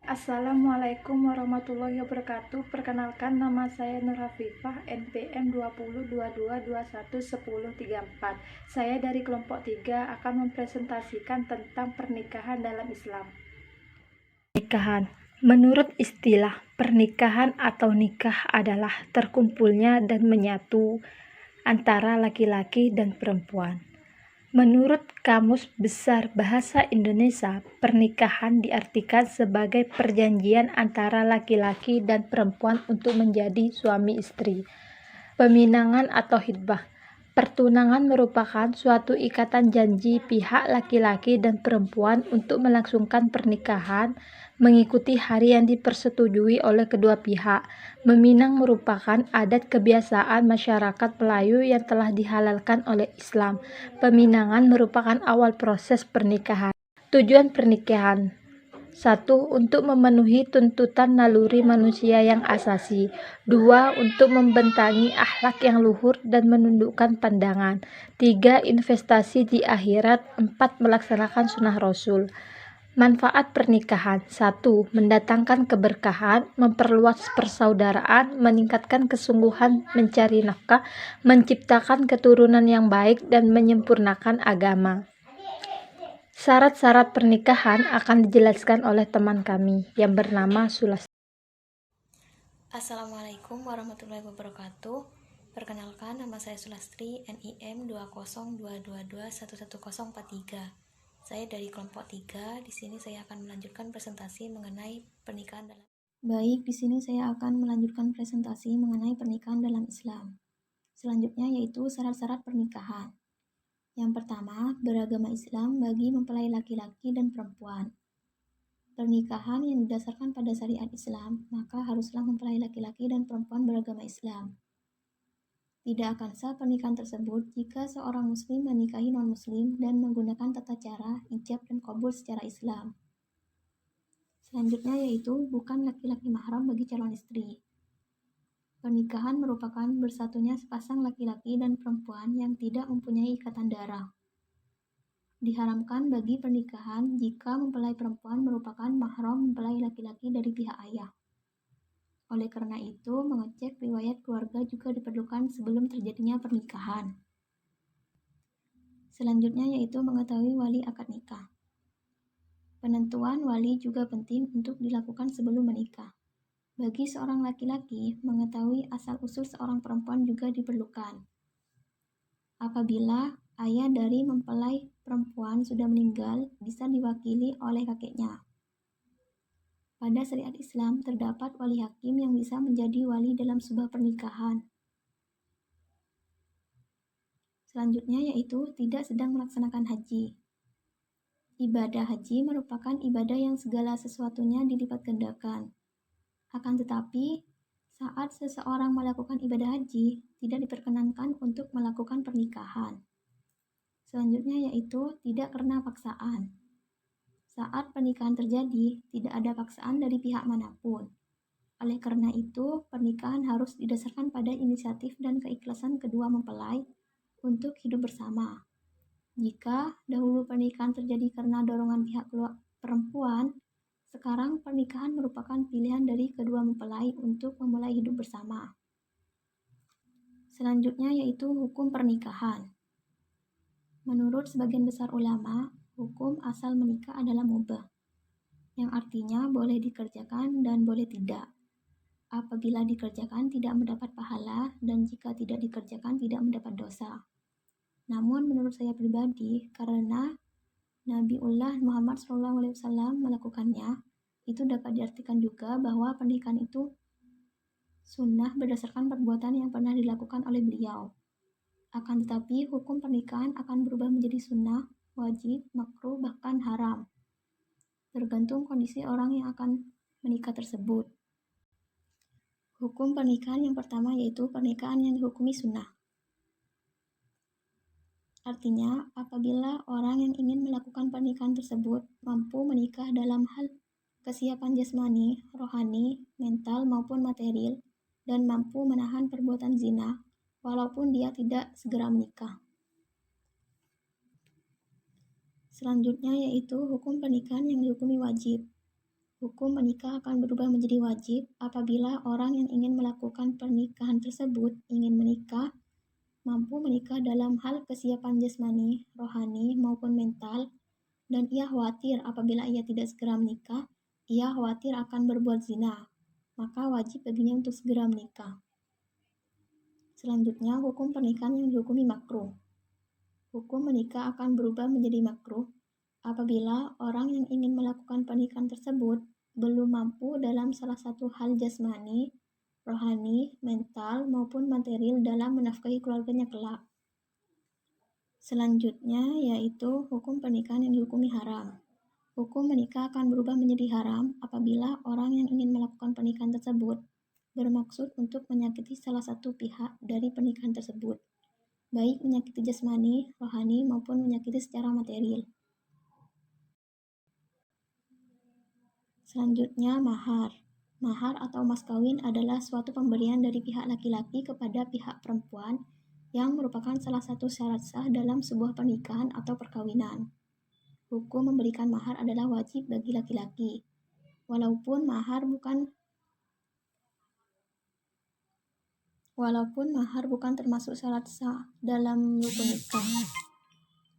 Assalamualaikum warahmatullahi wabarakatuh. Perkenalkan, nama saya Nur Hafifah, NPM 2022211034. Saya dari kelompok 3 akan mempresentasikan tentang pernikahan dalam Islam. Pernikahan. Menurut istilah, pernikahan atau nikah adalah terkumpulnya dan menyatu antara laki-laki dan perempuan. Menurut Kamus Besar Bahasa Indonesia, pernikahan diartikan sebagai perjanjian antara laki-laki dan perempuan untuk menjadi suami istri. Peminangan atau khitbah. Pertunangan merupakan suatu ikatan janji pihak laki-laki dan perempuan untuk melangsungkan pernikahan mengikuti hari yang dipersetujui oleh kedua pihak. Meminang merupakan adat kebiasaan masyarakat Melayu yang telah dihalalkan oleh Islam. Peminangan merupakan awal proses pernikahan. Tujuan pernikahan: 1. Untuk memenuhi tuntutan naluri manusia yang asasi. 2. Untuk membentangi akhlak yang luhur dan menundukkan pandangan. 3. Investasi di akhirat. 4. Melaksanakan sunnah Rasul. Manfaat pernikahan: 1. Mendatangkan keberkahan, memperluas persaudaraan, meningkatkan kesungguhan mencari nafkah, menciptakan keturunan yang baik, dan menyempurnakan agama. Syarat-syarat pernikahan akan dijelaskan oleh teman kami yang bernama Sulastri. Assalamualaikum warahmatullahi wabarakatuh. Perkenalkan, nama saya Sulastri, NIM 20222111043. Saya dari kelompok 3. Di sini saya akan melanjutkan presentasi mengenai pernikahan dalam Islam. Selanjutnya yaitu syarat-syarat pernikahan. Yang pertama, beragama Islam bagi mempelai laki-laki dan perempuan. Pernikahan yang didasarkan pada syariat Islam, maka haruslah mempelai laki-laki dan perempuan beragama Islam. Tidak akan sah pernikahan tersebut jika seorang muslim menikahi non-muslim dan menggunakan tata cara ijab dan qabul secara Islam. Selanjutnya yaitu bukan laki-laki mahram bagi calon istri. Pernikahan merupakan bersatunya sepasang laki-laki dan perempuan yang tidak mempunyai ikatan darah. Diharamkan bagi pernikahan jika mempelai perempuan merupakan mahram mempelai laki-laki dari pihak ayah. Oleh karena itu, mengecek riwayat keluarga juga diperlukan sebelum terjadinya pernikahan. Selanjutnya yaitu mengetahui wali akad nikah. Penentuan wali juga penting untuk dilakukan sebelum menikah. Bagi seorang laki-laki, mengetahui asal-usul seorang perempuan juga diperlukan. Apabila ayah dari mempelai perempuan sudah meninggal, bisa diwakili oleh kakeknya. Pada syariat Islam, terdapat wali hakim yang bisa menjadi wali dalam sebuah pernikahan. Selanjutnya yaitu tidak sedang melaksanakan haji. Ibadah haji merupakan ibadah yang segala sesuatunya dilipat gandakan. Akan tetapi, saat seseorang melakukan ibadah haji, tidak diperkenankan untuk melakukan pernikahan. Selanjutnya yaitu tidak karena paksaan. Saat pernikahan terjadi, tidak ada paksaan dari pihak manapun. Oleh karena itu, pernikahan harus didasarkan pada inisiatif dan keikhlasan kedua mempelai untuk hidup bersama. Jika dahulu pernikahan terjadi karena dorongan pihak perempuan, sekarang pernikahan merupakan pilihan dari kedua mempelai untuk memulai hidup bersama. Selanjutnya yaitu hukum pernikahan. Menurut sebagian besar ulama, hukum asal menikah adalah mubah, yang artinya boleh dikerjakan dan boleh tidak. Apabila dikerjakan tidak mendapat pahala, dan jika tidak dikerjakan tidak mendapat dosa. Namun menurut saya pribadi, karena Nabiullah Muhammad SAW melakukannya, itu dapat diartikan juga bahwa pernikahan itu sunnah berdasarkan perbuatan yang pernah dilakukan oleh beliau. Akan tetapi, hukum pernikahan akan berubah menjadi sunnah, wajib, makruh, bahkan haram. Tergantung kondisi orang yang akan menikah tersebut. Hukum pernikahan yang pertama yaitu pernikahan yang dihukumi sunnah. Artinya, apabila orang yang ingin melakukan pernikahan tersebut mampu menikah dalam hal kesiapan jasmani, rohani, mental maupun material, dan mampu menahan perbuatan zina, walaupun dia tidak segera menikah. Selanjutnya yaitu hukum pernikahan yang dihukumi wajib. Hukum menikah akan berubah menjadi wajib apabila orang yang ingin melakukan pernikahan tersebut ingin menikah, mampu menikah dalam hal kesiapan jasmani, rohani, maupun mental, dan ia khawatir apabila ia tidak segera menikah, ia khawatir akan berbuat zina, maka wajib baginya untuk segera menikah. Selanjutnya, hukum pernikahan yang dihukumi makruh. Hukum menikah akan berubah menjadi makruh apabila orang yang ingin melakukan pernikahan tersebut belum mampu dalam salah satu hal jasmani, rohani, mental, maupun material dalam menafkahi keluarganya kelak. Selanjutnya yaitu hukum pernikahan yang dihukumi haram. Hukum menikah akan berubah menjadi haram apabila orang yang ingin melakukan pernikahan tersebut bermaksud untuk menyakiti salah satu pihak dari pernikahan tersebut, baik menyakiti jasmani, rohani, maupun menyakiti secara material. Selanjutnya, mahar. Mahar atau mas kawin adalah suatu pemberian dari pihak laki-laki kepada pihak perempuan yang merupakan salah satu syarat sah dalam sebuah pernikahan atau perkawinan. Hukum memberikan mahar adalah wajib bagi laki-laki, walaupun mahar bukan termasuk syarat sah dalam rukun nikah.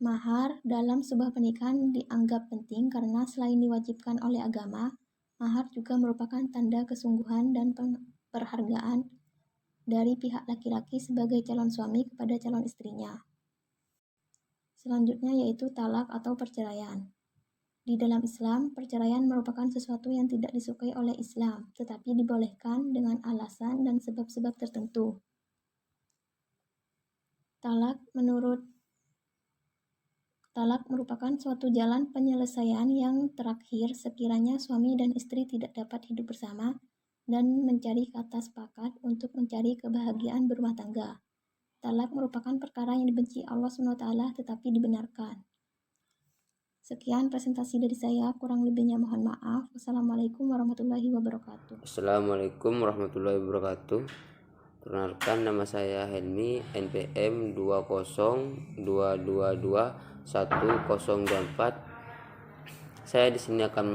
Mahar dalam sebuah pernikahan dianggap penting karena selain diwajibkan oleh agama, mahar juga merupakan tanda kesungguhan dan perhargaan dari pihak laki-laki sebagai calon suami kepada calon istrinya. Selanjutnya yaitu talak atau perceraian. Di dalam Islam, perceraian merupakan sesuatu yang tidak disukai oleh Islam, tetapi dibolehkan dengan alasan dan sebab-sebab tertentu. Talak merupakan suatu jalan penyelesaian yang terakhir sekiranya suami dan istri tidak dapat hidup bersama dan mencari kata sepakat untuk mencari kebahagiaan berumah tangga. Talak merupakan perkara yang dibenci Allah SWT tetapi dibenarkan. Sekian presentasi dari saya, kurang lebihnya mohon maaf. Wassalamualaikum warahmatullahi wabarakatuh. Assalamualaikum warahmatullahi wabarakatuh. Perkenalkan, nama saya Helmi, NPM 202221024. Saya di sini akan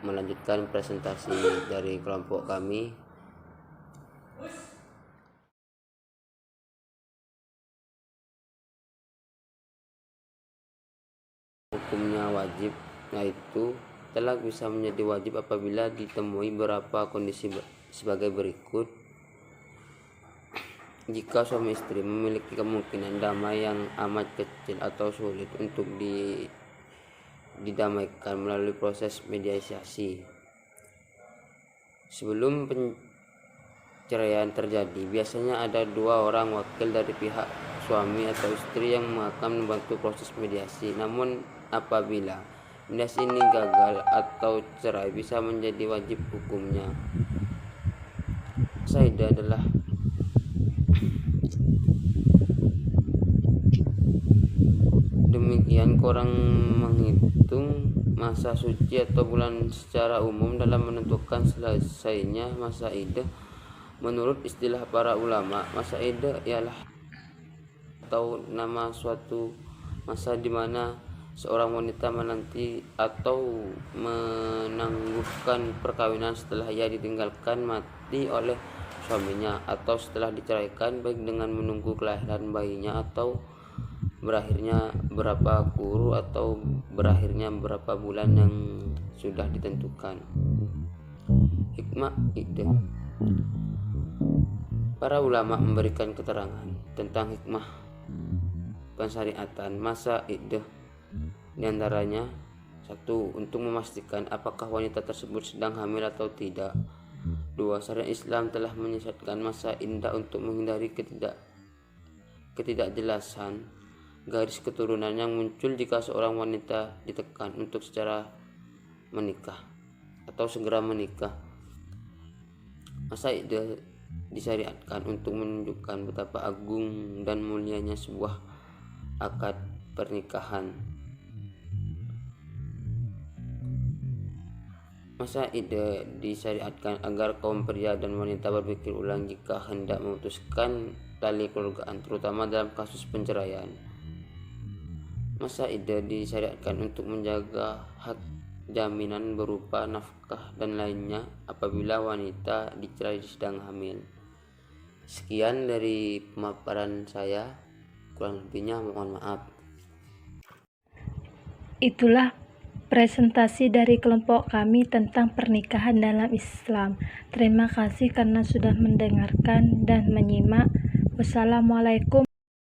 melanjutkan presentasi dari kelompok kami. Hukumnya wajib, yaitu talak bisa menjadi wajib apabila ditemui beberapa kondisi sebagai berikut. Jika suami istri memiliki kemungkinan damai yang amat kecil atau sulit untuk didamaikan melalui proses mediasi. Sebelum perceraian terjadi, biasanya ada dua orang wakil dari pihak suami atau istri yang akan membantu proses mediasi. Namun apabila mediasi ini gagal atau cerai, bisa menjadi wajib hukumnya. Saidah adalah demikian kurang menghitung masa suci atau bulan secara umum dalam menentukan selesainya masa iddah. Menurut istilah para ulama, masa iddah ialah atau nama suatu masa di mana seorang wanita menanti atau menangguhkan perkawinan setelah ia ditinggalkan mati oleh suaminya atau setelah diceraikan, baik dengan menunggu kelahiran bayinya atau berakhirnya berapa kuru atau berakhirnya berapa bulan yang sudah ditentukan. Hikmah iddah. Para ulama memberikan keterangan tentang hikmah pensyariatan masa iddah. Di antaranya, 1. Untuk memastikan apakah wanita tersebut sedang hamil atau tidak. 2. Syariat Islam telah menyesatkan masa iddah untuk menghindari ketidakjelasan garis keturunan yang muncul jika seorang wanita ditekan untuk segera menikah. Masa iddah disyariatkan untuk menunjukkan betapa agung dan mulianya sebuah akad pernikahan. Masa iddah disyariatkan agar kaum pria dan wanita berpikir ulang jika hendak memutuskan tali keluargaan, terutama dalam kasus perceraian. Masa iddah disyariatkan untuk menjaga hak jaminan berupa nafkah dan lainnya apabila wanita dicerai sedang hamil. Sekian dari pemaparan saya, kurang lebihnya mohon maaf. Itulah presentasi dari kelompok kami tentang pernikahan dalam Islam. Terima kasih karena sudah mendengarkan dan menyimak. Wassalamualaikum.